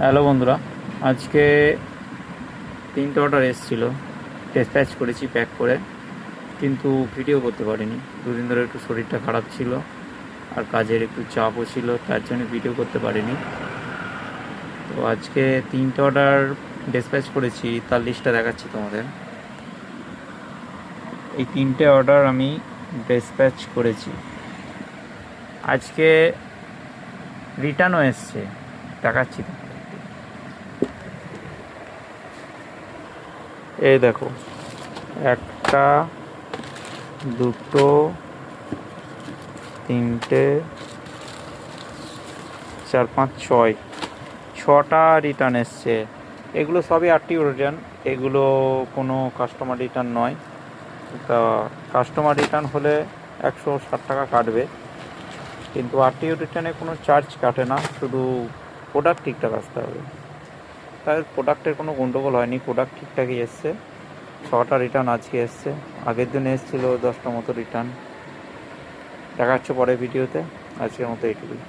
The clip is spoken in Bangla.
হ্যালো বন্ধুরা, আজকে 3টে অর্ডার এসেছিলো, ডিসপ্যাচ করেছি প্যাক করে, কিন্তু ভিডিও করতে পারিনি। দুদিন ধরে একটু শরীরটা খারাপ ছিল আর কাজের একটু চাপও ছিল, তার জন্য ভিডিও করতে পারিনি। তো আজকে 3টে অর্ডার ডিসপ্যাচ করেছি, তার লিস্টটা দেখাচ্ছি তোমাদের। এই 3টে অর্ডার আমি ডিসপ্যাচ করেছি। আজকে রিটার্নও এসছে, দেখাচ্ছি। এই দেখো, একটা, দুটো, তিনটে, 4, 5, 6টা রিটার্ন এসছে। এগুলো সবই আরটিও রিটার্ন, এগুলো কোনো কাস্টমার রিটার্ন নয়। তা কাস্টমার রিটার্ন হলে 160 টাকা কাটবে, কিন্তু আরটিও রিটার্নে কোনো চার্জ কাটে না, শুধু প্রোডাক্ট ঠিকঠাক আসতে হবে। তাই প্রোডাক্টের কোনো গণ্ডগোল হয়নি, প্রোডাক্ট ঠিকঠাকই এসছে। 6টা রিটার্ন আজকে এসছে, আগের দিন এসেছিলো 10টা মতো রিটার্ন। দেখা হচ্ছে পরের ভিডিওতে। আজকের মতো এইটুকুই।